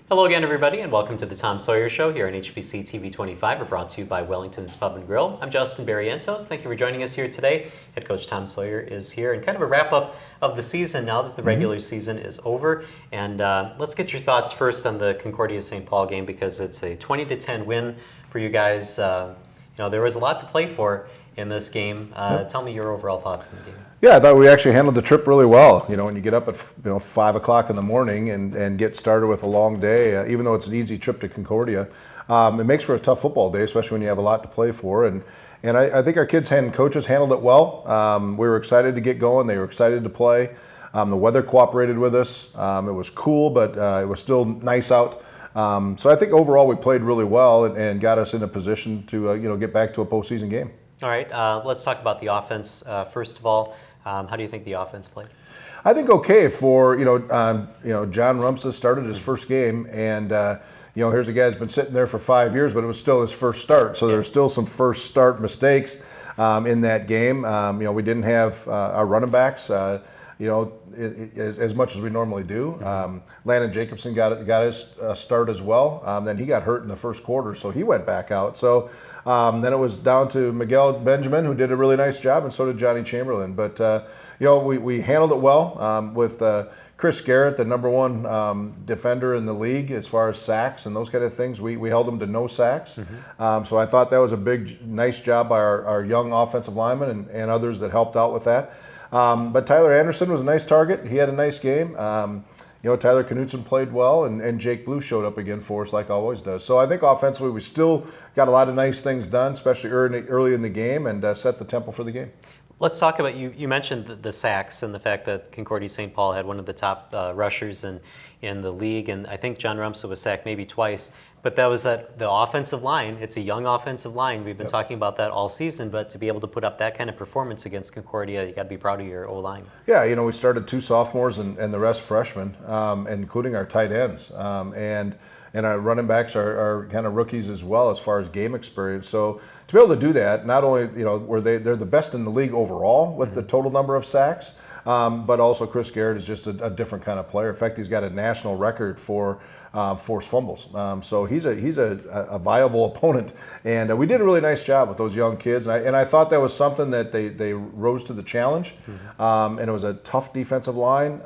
Hello again, everybody, and welcome to the Tom Sawyer Show here on HBC TV 25. We're brought to you by Wellington's Pub and Grill. I'm Justin Barrientos. Thank you for joining us here today. Head coach Tom Sawyer is here, and kind of a wrap-up of the season now that the regular season is over. And let's get your thoughts first on the Concordia St. Paul game, because it's a 20-10 win for you guys. There was a lot to play for in this game. Tell me your overall thoughts on the game. Yeah, I thought we actually handled the trip really well. When you get up at 5 o'clock in the morning and get started with a long day, even though it's an easy trip to Concordia, it makes for a tough football day, especially when you have a lot to play for. And I think our kids and coaches handled it well. We were excited to get going. They were excited to play. The weather cooperated with us. It was cool, but it was still nice out. So I think overall we played really well and got us in a position to get back to a postseason game. All right, let's talk about the offense. First of all, how do you think the offense played? I think okay for John Rumsa started his first game, and here's a guy who's been sitting there for 5 years, but it was still his first start. So there's still some first start mistakes in that game. We didn't have our running backs. As much as we normally do. Landon Jacobson got his start as well. Then he got hurt in the first quarter, so he went back out. So then it was down to Miguel Benjamin, who did a really nice job, and so did Johnny Chamberlain. But we handled it well with Chris Garrett, the number one defender in the league as far as sacks and those kind of things. We held him to no sacks. So I thought that was a nice job by our young offensive linemen and others that helped out with that. But Tyler Anderson was a nice target. He had a nice game. Tyler Knutson played well, and Jake Blue showed up again for us like always does. So I think offensively we still got a lot of nice things done, especially early in the game, and set the tempo for the game. Let's talk about, you mentioned the sacks and the fact that Concordia St. Paul had one of the top rushers in the league, and I think John Rumsa was sacked maybe twice. But that was the offensive line. It's a young offensive line. We've been talking about that all season, but to be able to put up that kind of performance against Concordia, you got to be proud of your O-line. Yeah, we started 2 sophomores and the rest freshmen, including our tight ends. And our running backs are kind of rookies as well as far as game experience. So to be able to do that, not only were they're the best in the league overall with the total number of sacks, but also Chris Garrett is just a different kind of player. In fact, he's got a national record for forced fumbles. So he's a viable opponent, and we did a really nice job with those young kids. And I thought that was something that they rose to the challenge. And it was a tough defensive line.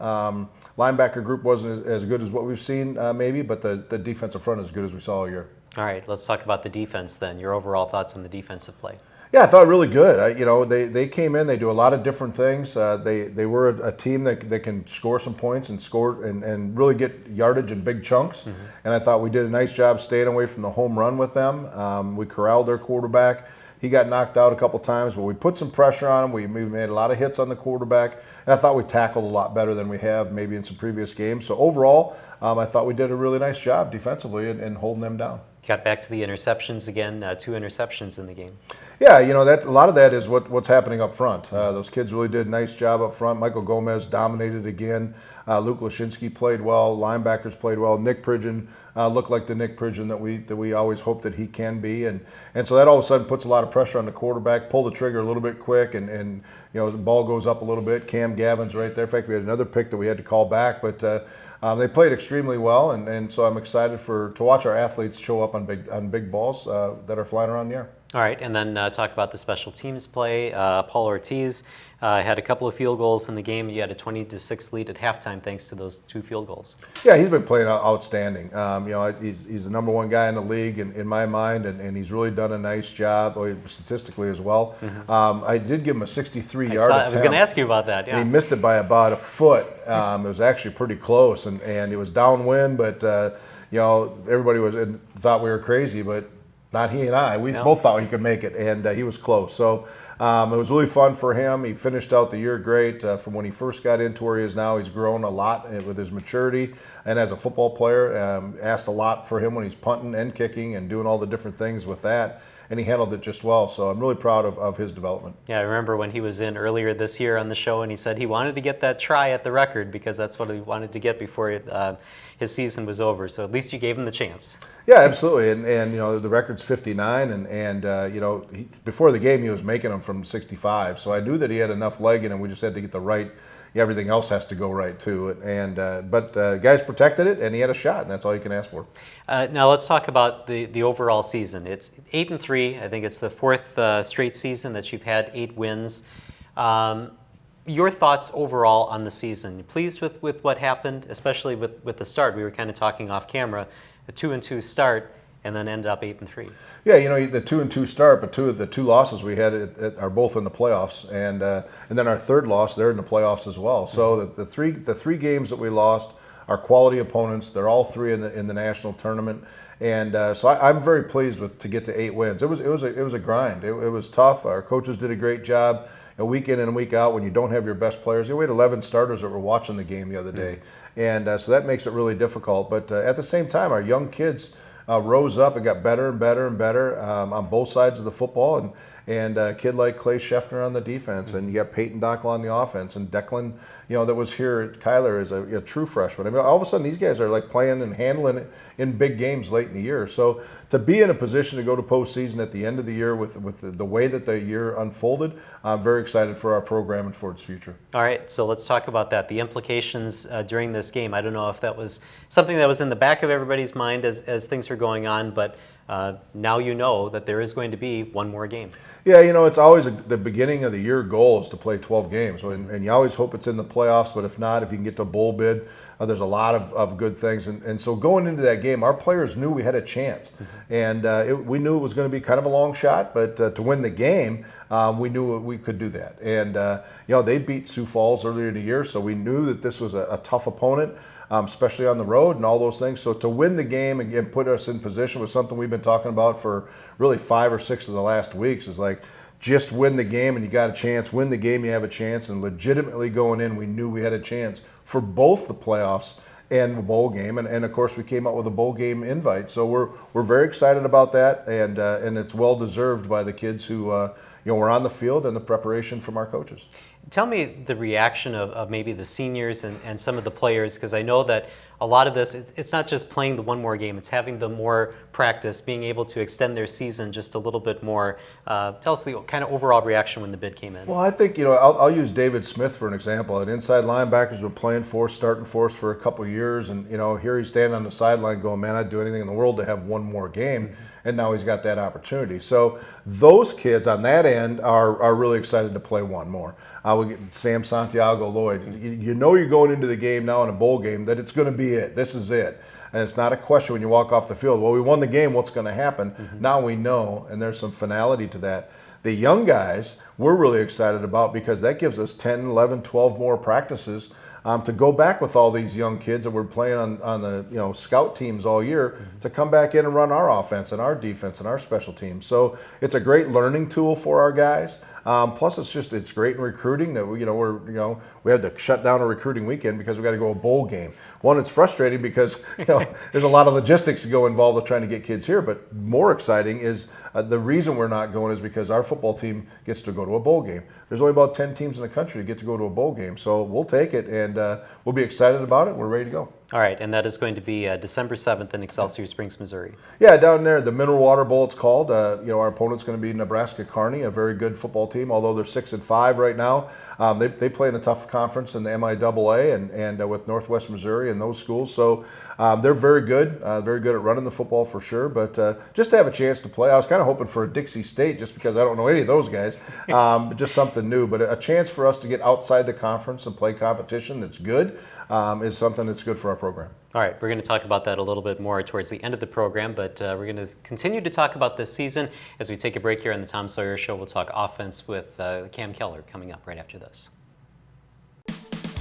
Linebacker group wasn't as good as what we've seen maybe, but the defensive front is as good as we saw all year. All right, let's talk about the defense then. Your overall thoughts on the defensive play. Yeah, I thought really good. They came in. They do a lot of different things. They were a team that can score some points and really get yardage in big chunks. And I thought we did a nice job staying away from the home run with them. We corralled their quarterback. He got knocked out a couple times, but we put some pressure on him. We made a lot of hits on the quarterback, and I thought we tackled a lot better than we have maybe in some previous games. So overall, I thought we did a really nice job defensively and holding them down. Got back to the interceptions again, 2 interceptions in the game. Yeah, that a lot of that is what's happening up front. Those kids really did a nice job up front. Michael Gomez dominated again. Luke Lashinsky played well. Linebackers played well. Nick Pridgeon looked like the Nick Pridgeon that we always hope that he can be. And so that all of a sudden puts a lot of pressure on the quarterback. Pull the trigger a little bit quick, and the ball goes up a little bit. Cam Gavin's right there. In fact, we had another pick that we had to call back, but they played extremely well, and so I'm excited to watch our athletes show up on big balls that are flying around the air. All right, and then talk about the special teams play. Paul Ortiz had a couple of field goals in the game. You had a 20-6 lead at halftime thanks to those 2 field goals. Yeah, he's been playing outstanding. He's the number 1 guy in the league in my mind, and he's really done a nice job statistically as well. I did give him a 63-yard attempt. I was going to ask you about that. Yeah, and he missed it by about a foot. It was actually pretty close, and it was downwind, but everybody thought we were crazy, but not he and I. We both thought he could make it, and he was close. So it was really fun for him. He finished out the year great. From when he first got into where he is now, he's grown a lot with his maturity. And as a football player, asked a lot for him when he's punting and kicking and doing all the different things with that. And he handled it just well. So I'm really proud of his development. Yeah, I remember when he was in earlier this year on the show, and he said he wanted to get that try at the record because that's what he wanted to get before his season was over. So at least you gave him the chance. Yeah, absolutely. And the record's 59, and before the game he was making them from 65. So I knew that he had enough leg in him. We just had to get the right everything else has to go right too. And but guys protected it, and he had a shot, and that's all you can ask for. Now let's talk about the overall season. It's 8-3. I think it's the fourth straight season that you've had 8 wins. Your thoughts overall on the season? Pleased with what happened, especially with the start? We were kind of talking off camera, a 2-2 start, and then ended up 8-3. Yeah, the 2-2 start, but the two losses we had are both in the playoffs, and then our third loss, they're in the playoffs as well. So the three games that we lost are quality opponents. They're all 3 in the national tournament, and so I'm very pleased to get to 8 wins. It was a grind. It was tough. Our coaches did a great job. Week in and week out, when you don't have your best players, we had 11 starters that were watching the game the other day, and so that makes it really difficult. But at the same time, our young kids rose up and got better and better and better on both sides of the football, and a kid like Clay Scheffner on the defense, and you got Peyton Dockel on the offense, and Declan, that was here at Kyler is a true freshman. I mean, all of a sudden these guys are like playing and handling it in big games late in the year. So to be in a position to go to postseason at the end of the year with the way that the year unfolded, I'm very excited for our program and for its future. All right, so let's talk about that. The implications during this game. I don't know if that was something that was in the back of everybody's mind as things were going on, but now you know that there is going to be one more game. Yeah, it's always the beginning of the year goal is to play 12 games, and you always hope it's in the playoffs, but if not, if you can get to a bowl bid, there's a lot of good things. And so going into that game, our players knew we had a chance, and we knew it was going to be kind of a long shot, but to win the game, we knew we could do that. And, they beat Sioux Falls earlier in the year, so we knew that this was a tough opponent, especially on the road and all those things. So to win the game and put us in position was something we've been talking about for really 5 or 6 of the last weeks, is like, just win the game and you got a chance. Win the game, you have a chance. And legitimately going in, we knew we had a chance for both the playoffs and the bowl game. And of course, we came out with a bowl game invite. So we're very excited about that, and it's well deserved by the kids who were on the field and the preparation from our coaches. Tell me the reaction of maybe the seniors and some of the players, because I know that a lot of this, it's not just playing the one more game, it's having the more practice, being able to extend their season just a little bit more. Tell us the kind of overall reaction when the bid came in. Well, I think, I'll use David Smith for an example. An inside linebacker's been playing starting for us for a couple of years, and, here he's standing on the sideline going, man, I'd do anything in the world to have one more game. And now he's got that opportunity. So those kids on that end are really excited to play one more. We get Sam Santiago Lloyd. You're going into the game now in a bowl game that it's going to be it. This is it. And it's not a question when you walk off the field. Well, we won the game. What's going to happen? Now we know, and there's some finality to that. The young guys we're really excited about because that gives us 10, 11, 12 more practices to go back with all these young kids that were playing on the scout teams all year to come back in and run our offense and our defense and our special teams. So it's a great learning tool for our guys. Plus, it's great in recruiting that we had to shut down a recruiting weekend because we got to go a bowl game. One, it's frustrating because there's a lot of logistics to go involved with trying to get kids here. But more exciting is the reason we're not going is because our football team gets to go to a bowl game. There's only about 10 teams in the country that get to go to a bowl game, so we'll take it and we'll be excited about it. We're ready to go. All right, and that is going to be December 7th in Excelsior Springs, Missouri. Yeah, down there, the Mineral Water Bowl, it's called. Our opponent's going to be Nebraska Kearney, a very good football team, although they're 6-5 right now. They play in a tough conference in the MIAA and with Northwest Missouri and those schools. So they're very good at running the football for sure. But just to have a chance to play, I was kind of hoping for a Dixie State just because I don't know any of those guys. Just something new. But a chance for us to get outside the conference and play competition that's good is something that's good for our program. All right, we're going to talk about that a little bit more towards the end of the program, but we're going to continue to talk about this season. As we take a break here on the Tom Sawyer Show, we'll talk offense with Cam Keller coming up right after this.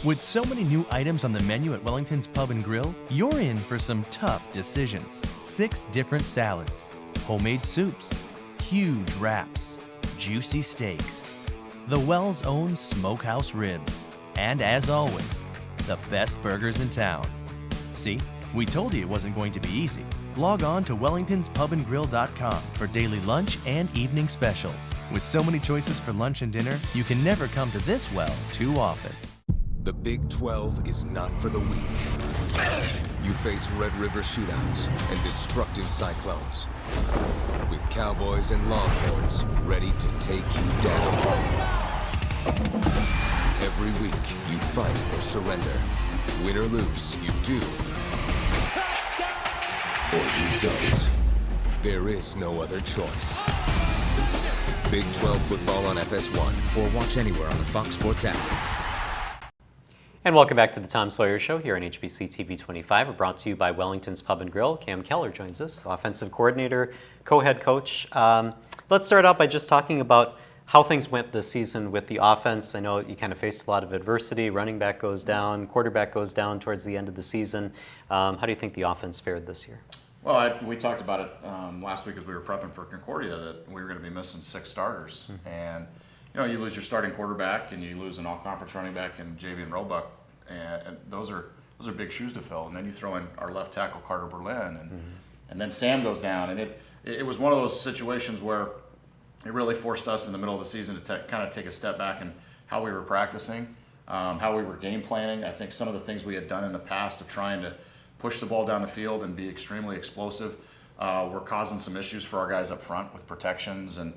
With so many new items on the menu at Wellington's Pub and Grill, you're in for some tough decisions. 6 different salads, homemade soups, huge wraps, juicy steaks, the Wells' own smokehouse ribs, and as always, the best burgers in town. See, we told you it wasn't going to be easy. Log on to wellingtonspubandgrill.com for daily lunch and evening specials. With so many choices for lunch and dinner, you can never come to this well too often. The Big 12 is not for the weak. You face Red River shootouts and destructive cyclones, with Cowboys and Longhorns ready to take you down. Every week, you fight or surrender. Win or lose, you do or you don't. There is no other choice. Big 12 football on FS1 or watch anywhere on the Fox Sports app. And welcome back to the Tom Sawyer Show here on HBC TV 25. We're brought to you by Wellington's Pub and Grill. Cam Keller joins us, offensive coordinator, co-head coach. Let's start out by just talking about how things went this season with the offense. I know you kind of faced a lot of adversity. Running back goes down, quarterback goes down towards the end of the season. How do you think the offense fared this year? Well, we talked about it last week as we were prepping for Concordia that we were going to be missing 6 starters. And, you lose your starting quarterback and you lose an all-conference running back in Javian Roebuck. And those are big shoes to fill. And then you throw in our left tackle, Carter Berlin. And then Sam goes down. And it was one of those situations where it really forced us in the middle of the season to kind of take a step back in how we were practicing, how we were game planning. I think some of the things we had done in the past of trying to push the ball down the field and be extremely explosive were causing some issues for our guys up front with protections. And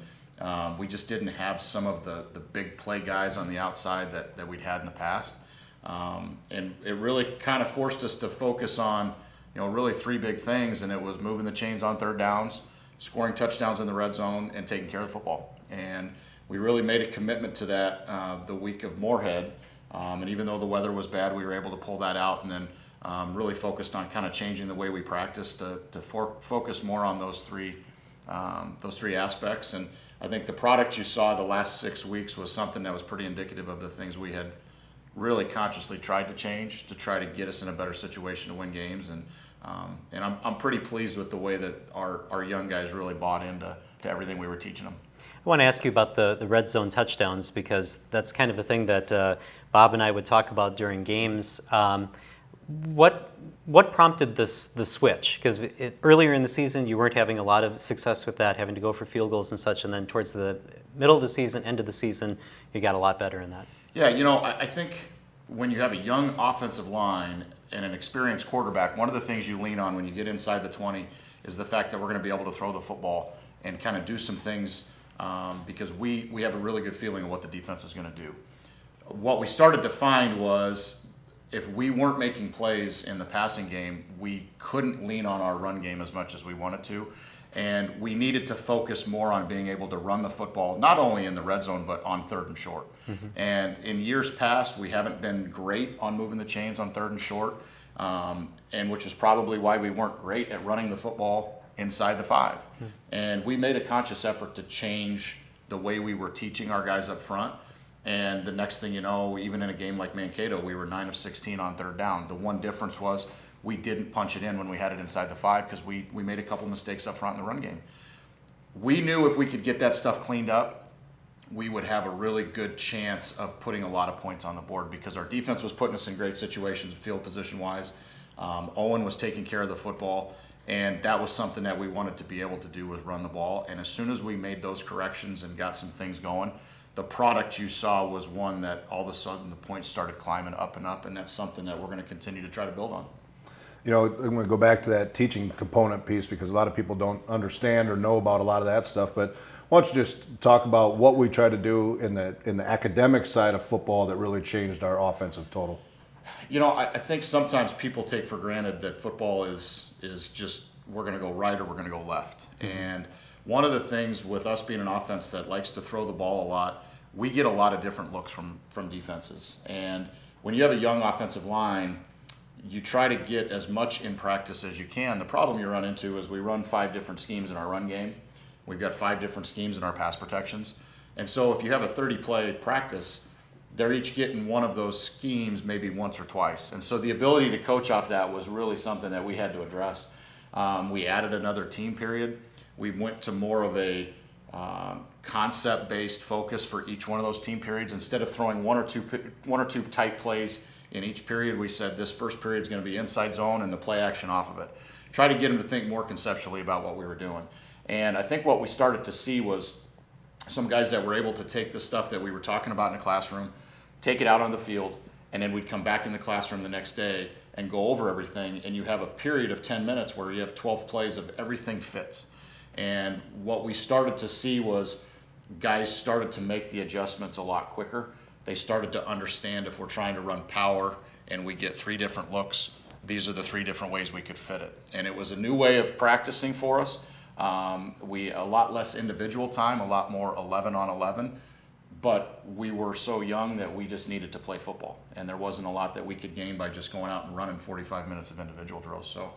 we just didn't have some of the big play guys on the outside that we'd had in the past. And it really kind of forced us to focus on, really 3 big things. And it was moving the chains on third downs, scoring touchdowns in the red zone, and taking care of the football. And we really made a commitment to that the week of Moorhead. And even though the weather was bad, we were able to pull that out and then really focused on kind of changing the way we practice to focus more on those three aspects. And I think the product you saw the last 6 weeks was something that was pretty indicative of the things we had really consciously tried to change to try to get us in a better situation to win games. And I'm pretty pleased with the way that our young guys really bought into everything we were teaching them. I want to ask you about the red zone touchdowns because that's kind of a thing that Bob and I would talk about during games. What prompted the switch? Because earlier in the season you weren't having a lot of success with that, having to go for field goals and such, and then towards the middle of the season, end of the season, you got a lot better in that. Yeah, I think when you have a young offensive line and an experienced quarterback, one of the things you lean on when you get inside the 20 is the fact that we're going to be able to throw the football and kind of do some things because we have a really good feeling of what the defense is going to do. What we started to find was if we weren't making plays in the passing game, we couldn't lean on our run game as much as we wanted to. And we needed to focus more on being able to run the football, not only in the red zone, but on third and short. And in years past, we haven't been great on moving the chains on third and short, and which is probably why we weren't great at running the football inside the 5. And we made a conscious effort to change the way we were teaching our guys up front. And the next thing you know, even in a game like Mankato, we were 9 of 16 on third down. The one difference was we didn't punch it in when we had it inside the 5 because we made a couple mistakes up front in the run game. We knew if we could get that stuff cleaned up, we would have a really good chance of putting a lot of points on the board because our defense was putting us in great situations field position-wise. Owen was taking care of the football, and that was something that we wanted to be able to do was run the ball. And as soon as we made those corrections and got some things going, the product you saw was one that all of a sudden the points started climbing up, and that's something that we're going to continue to try to build on. I'm going to go back to that teaching component piece because a lot of people don't understand or know about a lot of that stuff. But why don't you just talk about what we try to do in the academic side of football that really changed our offensive total? I think sometimes people take for granted that football is just we're going to go right or we're going to go left. And one of the things with us being an offense that likes to throw the ball a lot, we get a lot of different looks from defenses. And when you have a young offensive line, you try to get as much in practice as you can. The problem you run into is we run 5 different schemes in our run game. We've got 5 different schemes in our pass protections. And so if you have a 30-play practice, they're each getting one of those schemes maybe once or twice. And so the ability to coach off that was really something that we had to address. We added another team period. We went to more of a concept-based focus for each one of those team periods. Instead of throwing one or two tight plays in each period, we said this first period is going to be inside zone and the play action off of it. Try to get them to think more conceptually about what we were doing. And I think what we started to see was some guys that were able to take the stuff that we were talking about in the classroom, take it out on the field, and then we'd come back in the classroom the next day and go over everything, and you have a period of 10 minutes where you have 12 plays of everything fits. And what we started to see was guys started to make the adjustments a lot quicker. they started to understand if we're trying to run power and we get 3 different looks, these are the 3 different ways we could fit it. And it was a new way of practicing for us. A lot less individual time, a lot more 11 on 11, but we were so young that we just needed to play football, and there wasn't a lot that we could gain by just going out and running 45 minutes of individual drills. So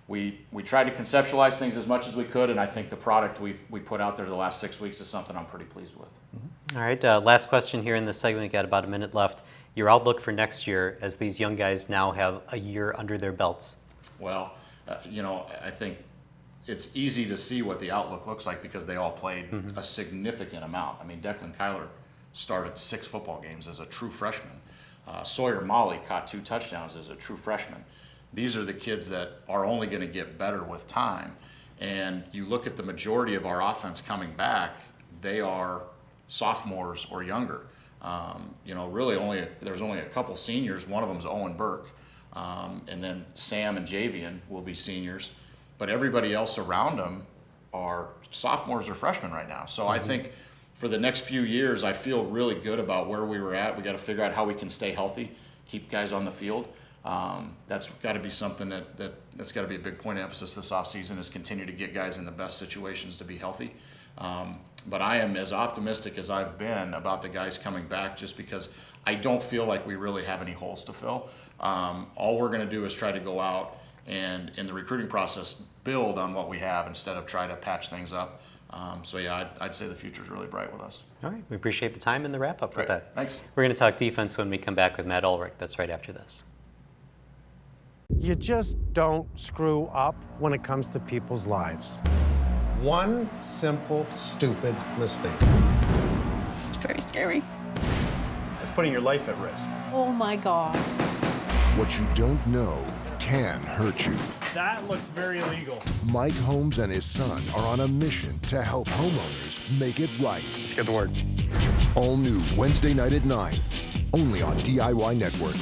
we tried to conceptualize things as much as we could, and I think the product we put out there the last 6 weeks is something I'm pretty pleased with. All right, last question here in this segment. We got about a minute left. Your outlook for next year as these young guys now have a year under their belts? Well, I think it's easy to see what the outlook looks like because they all played a significant amount. I mean, Declan Kyler started 6 football games as a true freshman. Sawyer Molly caught 2 touchdowns as a true freshman. These are the kids that are only going to get better with time. And you look at the majority of our offense coming back, they are sophomores or younger. Really there's only a couple seniors. One of them is Owen Burke. And then Sam and Javian will be seniors. But everybody else around them are sophomores or freshmen right now. So I think for the next few years, I feel really good about where we were at. We got to figure out how we can stay healthy, keep guys on the field. That's got to be something that's got to be a big point of emphasis this offseason, is continue to get guys in the best situations to be healthy. But I am as optimistic as I've been about the guys coming back, just because I don't feel like we really have any holes to fill. All we're going to do is try to go out and in the recruiting process build on what we have instead of try to patch things up. I'd say the future is really bright with us. All right, we appreciate the time and the wrap up with that. Thanks. We're going to talk defense when we come back with Matt Ulrich. That's right after this. You just don't screw up when it comes to people's lives. One simple, stupid mistake. It's very scary. It's putting your life at risk. Oh my God. What you don't know can hurt you. That looks very illegal. Mike Holmes and his son are on a mission to help homeowners make it right. Let's get to work. All new Wednesday night at 9, only on DIY Network.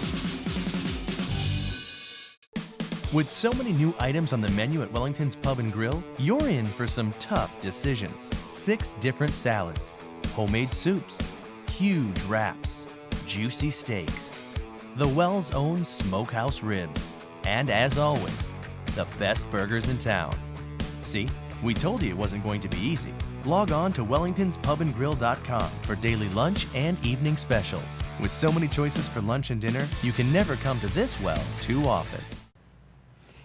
With so many new items on the menu at Wellington's Pub and Grill, you're in for some tough decisions. 6 different salads, homemade soups, huge wraps, juicy steaks, the Wells' own smokehouse ribs, and as always, the best burgers in town. See, we told you it wasn't going to be easy. Log on to wellingtonspubandgrill.com for daily lunch and evening specials. With so many choices for lunch and dinner, you can never come to this well too often.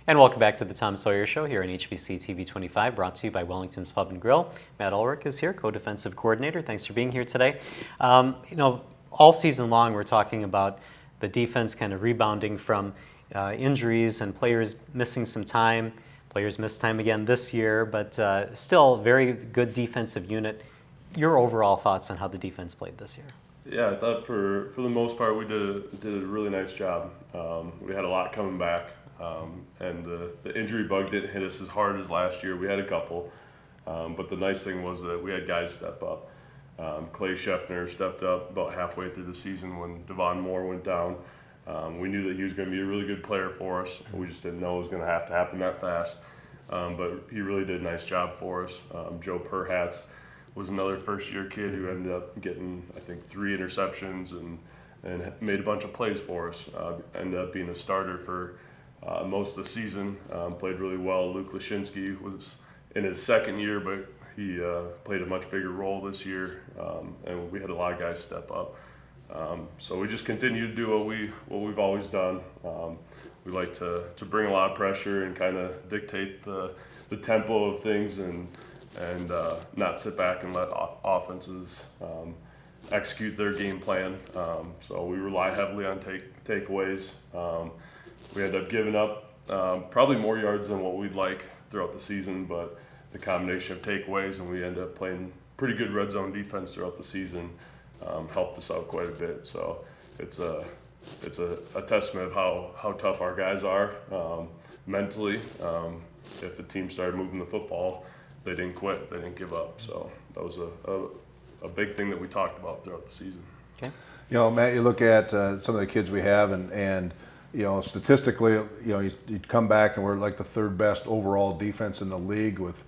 And welcome back to the Tom Sawyer Show here on HBC TV 25, brought to you by Wellington's Pub and Grill. Matt Ulrich is here, co-defensive coordinator. Thanks for being here today. All season long we're talking about the defense kind of rebounding from injuries and players missing some time. Players missed time again this year, but still very good defensive unit. Your overall thoughts on how the defense played this year? Yeah, I thought for the most part we did a really nice job. We had a lot coming back. And the injury bug didn't hit us as hard as last year. We had a couple, but the nice thing was that we had guys step up. Clay Scheffner stepped up about halfway through the season when Devon Moore went down. We knew that he was going to be a really good player for us. We just didn't know it was going to have to happen that fast. But he really did a nice job for us. Joe Perhats was another first-year kid who ended up getting, I think, 3 interceptions and made a bunch of plays for us. Ended up being a starter for most of the season. Played really well. Luke Lashinsky was in his second year, but he played a much bigger role this year, and we had a lot of guys step up. So we just continue to do what we've always done. We like to bring a lot of pressure and kind of dictate the tempo of things and not sit back and let offenses execute their game plan. So we rely heavily on takeaways. We ended up giving up probably more yards than what we'd like throughout the season, but the combination of takeaways and we ended up playing pretty good red zone defense throughout the season helped us out quite a bit. So it's a testament of how tough our guys are mentally. If a team started moving the football, they didn't quit, they didn't give up. So that was a big thing that we talked about throughout the season. Okay. Matt, you look at some of the kids we have and statistically, you'd come back and we're like the 3rd best overall defense in the league with,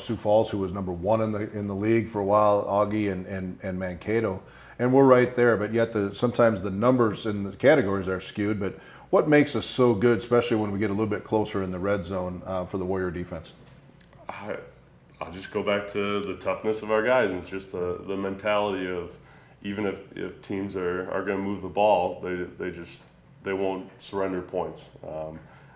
Sioux Falls, who was number 1 in the league for a while, Augie and Mankato. and we're right there. But yet sometimes the numbers in the categories are skewed. But what makes us so good, especially when we get a little bit closer in the red zone for the Warrior defense? I'll just go back to the toughness of our guys, and it's just the mentality of, even if teams are going to move the ball, they won't surrender points,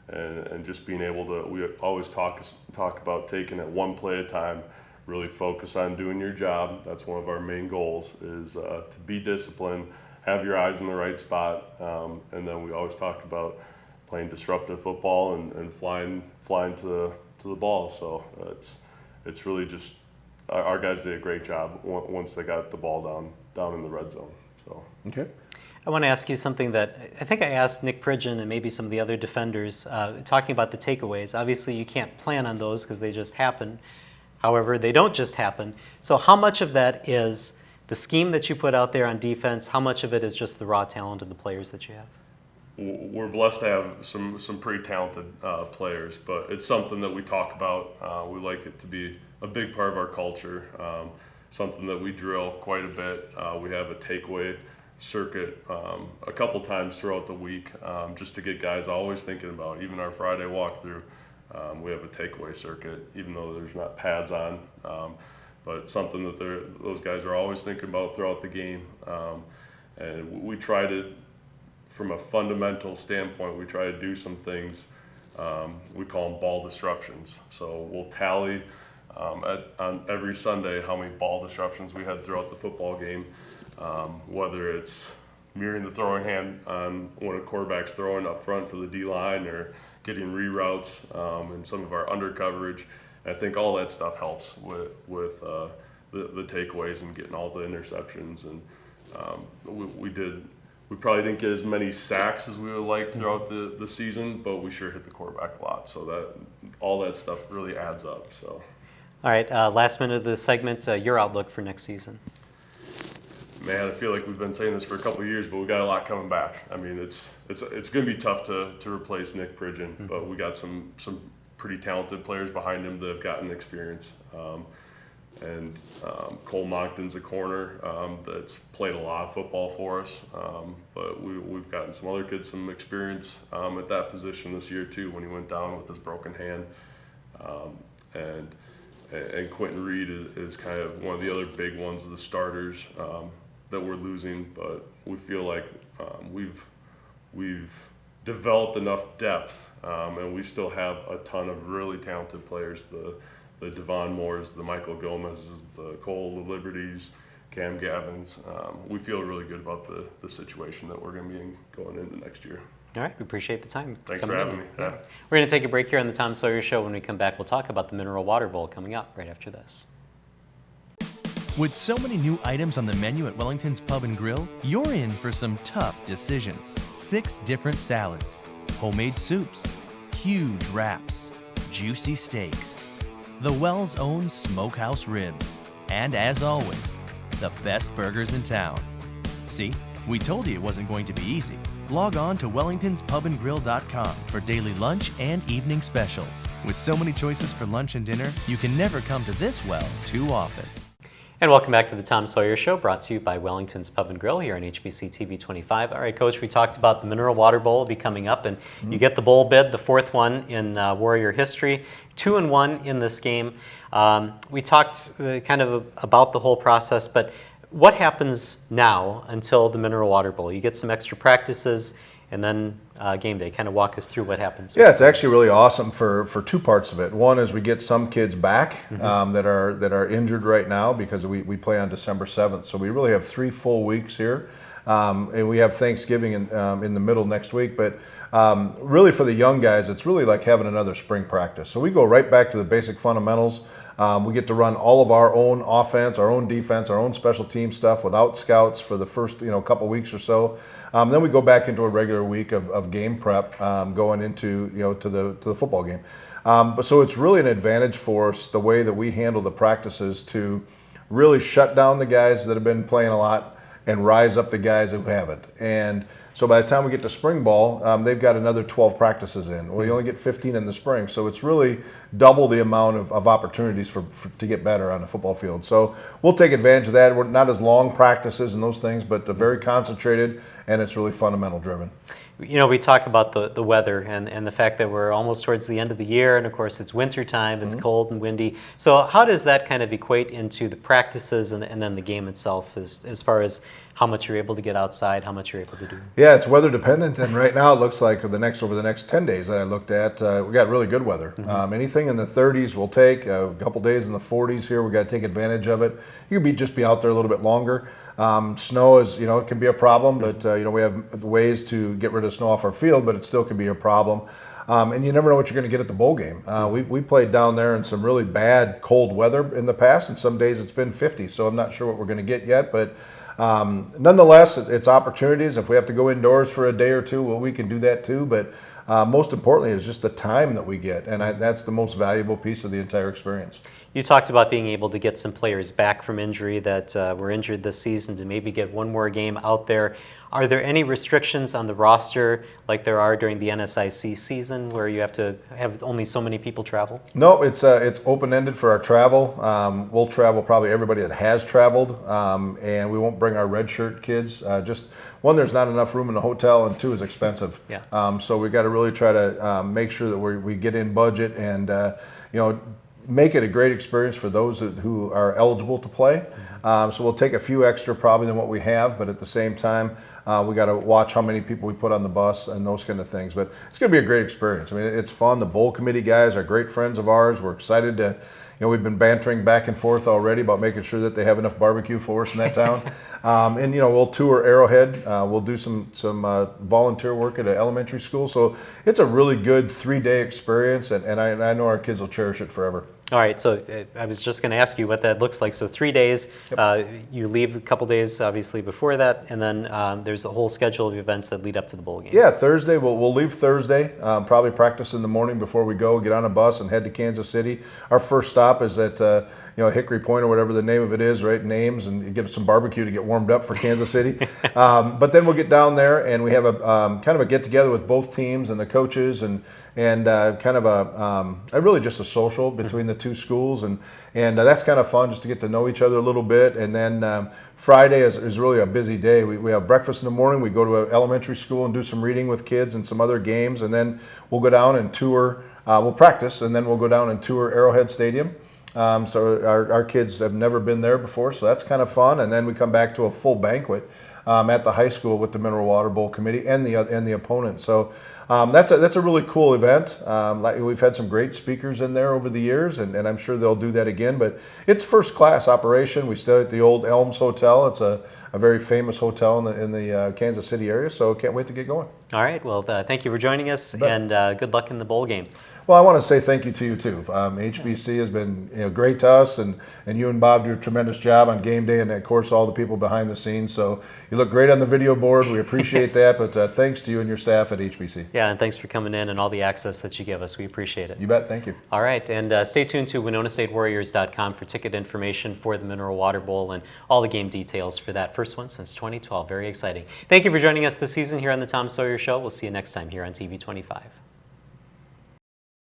and just being able to, we always talk about taking it one play at a time, really focus on doing your job. That's one of our main goals, is to be disciplined, have your eyes in the right spot, and then we always talk about playing disruptive football and flying to the ball. So it's really just, our guys did a great job once they got the ball down in the red zone. So Okay. I want to ask you something that I think I asked Nick Pridgeon and maybe some of the other defenders, talking about the takeaways. Obviously, you can't plan on those because they just happen. However, they don't just happen. So how much of that is the scheme that you put out there on defense? How much of it is just the raw talent of the players that you have? we're blessed to have some pretty talented players, but it's something that we talk about. We like it to be a big part of our culture, something that we drill quite a bit. We have a takeaway circuit a couple times throughout the week, just to get guys always thinking about. Even our Friday walkthrough, we have a takeaway circuit, even though there's not pads on, but it's something that those guys are always thinking about throughout the game. And we try to, from a fundamental standpoint, we try to do some things, we call them ball disruptions. So we'll tally on every Sunday how many ball disruptions we had throughout the football game, whether it's mirroring the throwing hand on when a quarterback's throwing up front for the D-line, or getting reroutes and some of our under coverage. I think all that stuff helps with the takeaways and getting all the interceptions. And we probably didn't get as many sacks as we would like throughout the season, but we sure hit the quarterback a lot. So that all that stuff really adds up. So. All right, last minute of the segment, your outlook for next season. Man, I feel like we've been saying this for a couple of years, but we got a lot coming back. I mean, it's going to be tough to replace Nick Pridgeon, but we got some pretty talented players behind him that have gotten experience. And Cole Moncton's a corner that's played a lot of football for us, but we've gotten some other kids some experience at that position this year too, when he went down with his broken hand. And Quentin Reed is kind of one of the other big ones of the starters that we're losing, but we feel like we've developed enough depth, and we still have a ton of really talented players. The Devon Moores, the Michael Gomez's, the Cole Liberties, Cam Gavins. We feel really good about the situation that we're going to be in going into next year. All right, we appreciate the time. Thanks for having me. Yeah. We're going to take a break here on the Tom Sawyer Show. When we come back, we'll talk about the Mineral Water Bowl coming up right after this. With so many new items on the menu at Wellington's Pub and Grill, you're in for some tough decisions. 6 different salads, homemade soups, huge wraps, juicy steaks, the Wells' own smokehouse ribs, and as always, the best burgers in town. See, we told you it wasn't going to be easy. Log on to wellingtonspubandgrill.com for daily lunch and evening specials. With so many choices for lunch and dinner, you can never come to this well too often. And welcome back to the Tom Sawyer Show, brought to you by Wellington's Pub and Grill here on HBC TV 25. All right, Coach, we talked about the Mineral Water Bowl will be coming up, and you get the bowl bid, the 4th one in Warrior history, 2-1 in this game. We talked kind of about the whole process, but what happens now until the Mineral Water Bowl? You get some extra practices, and then game day. Kind of walk us through what happens. Yeah, it's actually really awesome for 2 parts of it. One is we get some kids back that are injured right now, because we play on December 7th. So we really have 3 full weeks here, and we have Thanksgiving in the middle next week. But really for the young guys, it's really like having another spring practice. So we go right back to the basic fundamentals. We get to run all of our own offense, our own defense, our own special team stuff without scouts for the first couple weeks or so. Then we go back into a regular week of game prep, going into to the football game. So it's really an advantage for us, the way that we handle the practices, to really shut down the guys that have been playing a lot and rise up the guys who haven't. And So by the time we get to spring ball, they've got another 12 practices in. Well, you only get 15 in the spring, so it's really double the amount of opportunities to get better on the football field. So we'll take advantage of that. We're not as long practices and those things, but very concentrated, and it's really fundamental driven. You know, we talk about the weather and the fact that we're almost towards the end of the year, and of course it's winter time, it's cold and windy. So how does that kind of equate into the practices and then the game itself as far as how much you're able to get outside, how much you're able to do? Yeah, it's weather dependent, and right now it looks like over the next 10 days that I looked at, we got really good weather. Anything in the 30s we'll take, a couple days in the 40s here, we got to take advantage of it. You can just be out there a little bit longer. Snow is, it can be a problem, but we have ways to get rid of snow off our field, but it still can be a problem. And you never know what you're going to get at the bowl game. We played down there in some really bad cold weather in the past, and some days it's been 50, so I'm not sure what we're going to get yet, but nonetheless, it's opportunities. If we have to go indoors for a day or two, well, we can do that too, but most importantly is just the time that we get, and that's the most valuable piece of the entire experience. You talked about being able to get some players back from injury that were injured this season to maybe get one more game out there. Are there any restrictions on the roster like there are during the NSIC season where you have to have only so many people travel? No, it's open-ended for our travel. We'll travel probably everybody that has traveled, and we won't bring our redshirt kids. Just one, there's not enough room in the hotel, and two, is expensive. Yeah. So we got to really try to make sure that we get in budget and make it a great experience for those who are eligible to play. So we'll take a few extra probably than what we have, but at the same time, we got to watch how many people we put on the bus and those kind of things. But it's going to be a great experience. I mean, it's fun. The bowl committee guys are great friends of ours. We're excited to, we've been bantering back and forth already about making sure that they have enough barbecue for us in that town. And we'll tour Arrowhead. We'll do some volunteer work at an elementary school. So it's a really good 3-day experience, and I know our kids will cherish it forever. All right, so I was just going to ask you what that looks like. So 3 days, you leave a couple days obviously before that, and then there's a whole schedule of events that lead up to the bowl game. Yeah, Thursday, we'll leave Thursday, probably practice in the morning before we go, get on a bus and head to Kansas City. Our first stop is at Hickory Point or whatever the name of it is, right? Names, and you get some barbecue to get warmed up for Kansas City. But then we'll get down there and we have a kind of a get together with both teams and the coaches and kind of a really just a social between the two schools, and that's kind of fun just to get to know each other a little bit. And then Friday is really a busy day. We have breakfast in the morning. We go to an elementary school and do some reading with kids and some other games, and then we'll go down and tour. We'll practice, and then we'll go down and tour Arrowhead Stadium. So our kids have never been there before, so that's kind of fun. And then we come back to a full banquet at the high school with the Mineral Water Bowl committee and the opponent. So that's a really cool event. We've had some great speakers in there over the years, and I'm sure they'll do that again. But it's first class operation. We stay at the old Elms Hotel. It's a very famous hotel in the Kansas City area. So can't wait to get going. All right. Well, thank you for joining us, and good luck in the bowl game. Well, I want to say thank you to you too. HBC has been great to us, and you and Bob do a tremendous job on game day, and of course all the people behind the scenes. So you look great on the video board. We appreciate that. But thanks to you and your staff at HBC. Yeah, and thanks for coming in and all the access that you give us. We appreciate it. You bet. Thank you. All right, and stay tuned to WinonaStateWarriors.com for ticket information for the Mineral Water Bowl and all the game details for that first one since 2012. Very exciting. Thank you for joining us this season here on the Tom Sawyer Show. We'll see you next time here on TV 25.